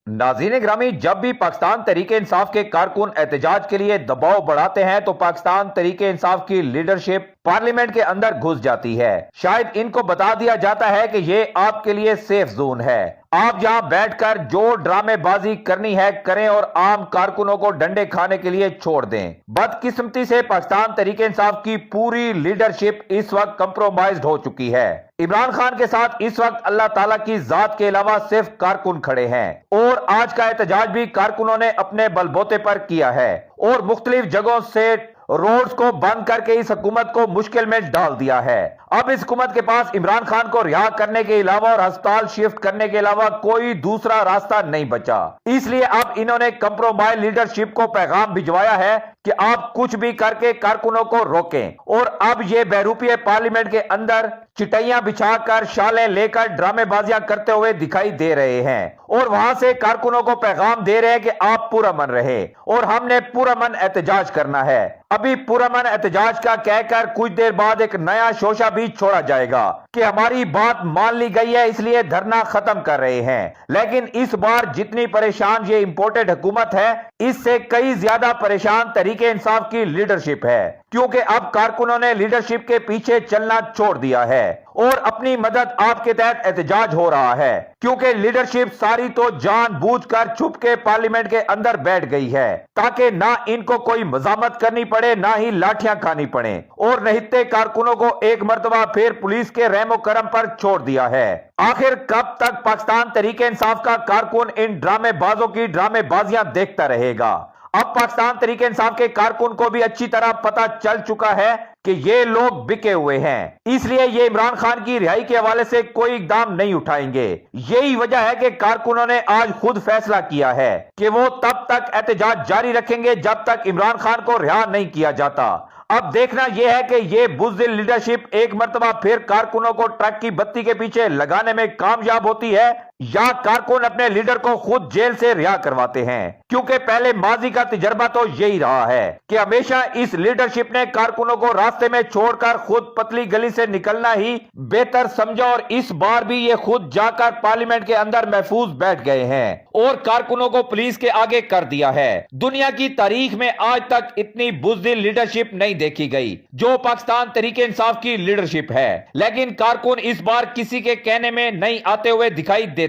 नाज़रीन ग्रामी, जब भी पाकिस्तान तहरीक इंसाफ के कारकुन एहतजाज के लिए दबाव बढ़ाते हैं तो पाकिस्तान तहरीक इंसाफ की लीडरशिप पार्लियामेंट के अंदर घुस जाती है। शायद इनको बता दिया जाता है कि ये आपके लिए सेफ जोन है, आप यहां बैठकर जो ड्रामेबाजी करनी है करें और आम कारकुनों को डंडे खाने के लिए छोड़ दें। बदकिस्मती से पाकिस्तान तहरीक इंसाफ की पूरी लीडरशिप इस वक्त कंप्रोमाइज्ड हो चुकी है। इमरान खान के साथ इस वक्त अल्लाह ताला की जात के अलावा सिर्फ कारकुन खड़े हैं और आज का एहतजाज भी कारकुनों ने अपने बलबोते पर किया है और मुख्तलिफ जगहों से रोड्स को बंद करके इस हुकूमत को मुश्किल में डाल दिया है। अब इस हुकूमत के पास इमरान खान को रिहा करने के अलावा और अस्पताल शिफ्ट करने के अलावा कोई दूसरा रास्ता नहीं बचा। इसलिए अब इन्होंने कंप्रोमाइज लीडरशिप को पैगाम भिजवाया है कि आप कुछ भी करके कारकुनों को रोकें। और अब ये बहरूपीय पार्लियामेंट के अंदर चिटैयां बिछाकर शालें लेकर ड्रामेबाजियां करते हुए दिखाई दे रहे हैं और वहां से कारकुनों को पैगाम दे रहे हैं कि आप पुरअमन रहे और हमने पुरअमन एहतजाज करना है। अभी पुरअमन एहतजाज का कहकर कुछ देर बाद एक नया शोशा भी छोड़ा जाएगा कि हमारी बात मान ली गई है, इसलिए धरना खत्म कर रहे हैं। लेकिन इस बार जितनी परेशान ये इंपोर्टेड हुकूमत है, इससे कई ज्यादा परेशान तहरीक इंसाफ की लीडरशिप है, क्योंकि अब कारकुनों ने लीडरशिप के पीछे चलना छोड़ दिया है और अपनी मदद आपके तहत एहतजाज हो रहा है, क्योंकि लीडरशिप सारी तो जानबूझकर छुप के पार्लियामेंट के अंदर बैठ गई है ताकि ना इनको कोई मजामत करनी पड़े ना ही लाठियां खानी पड़े और रहते कारकुनों को एक मर्तबा फिर पुलिस के रहमो करम पर छोड़ दिया है। आखिर कब तक पाकिस्तान तहरीक इंसाफ का कारकुन इन ड्रामेबाजों की ड्रामेबाजियां देखता रहेगा? अब पाकिस्तान तहरीक इंसाफ के कारकुन को भी अच्छी तरह पता चल चुका है कि ये लोग बिके हुए हैं, इसलिए ये इमरान खान की रिहाई के हवाले से कोई इकदाम नहीं उठाएंगे। यही वजह है कि कारकुनों ने आज खुद फैसला किया है कि वो तब तक एहतजाज जारी रखेंगे जब तक इमरान खान को रिहा नहीं किया जाता। अब देखना यह है कि ये बुज़दिल लीडरशिप एक मर्तबा फिर कारकुनों को ट्रक की बत्ती के पीछे लगाने में कामयाब होती है या कारकुन अपने लीडर को खुद जेल से रिहा करवाते हैं, क्योंकि पहले माजी का तजर्बा तो यही रहा है कि हमेशा इस लीडरशिप ने कारकुनों को रास्ते में छोड़कर खुद पतली गली से निकलना ही बेहतर समझा और इस बार भी ये खुद जाकर पार्लियामेंट के अंदर महफूज बैठ गए हैं और कारकुनों को पुलिस के आगे कर दिया है। दुनिया की तारीख में आज तक इतनी बुज़दिल लीडरशिप नहीं देखी गई जो पाकिस्तान तहरीक इंसाफ की लीडरशिप है, लेकिन कारकुन इस बार किसी के कहने में नहीं आते हुए दिखाई देते।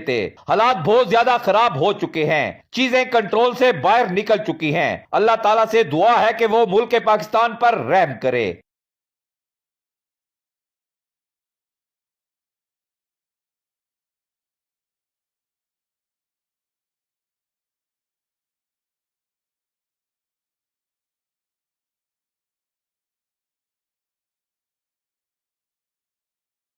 हालात बहुत ज्यादा खराब हो चुके हैं, चीजें कंट्रोल से बाहर निकल चुकी हैं। अल्लाह ताला से दुआ है कि वो मुल्क पाकिस्तान पर रहम करे।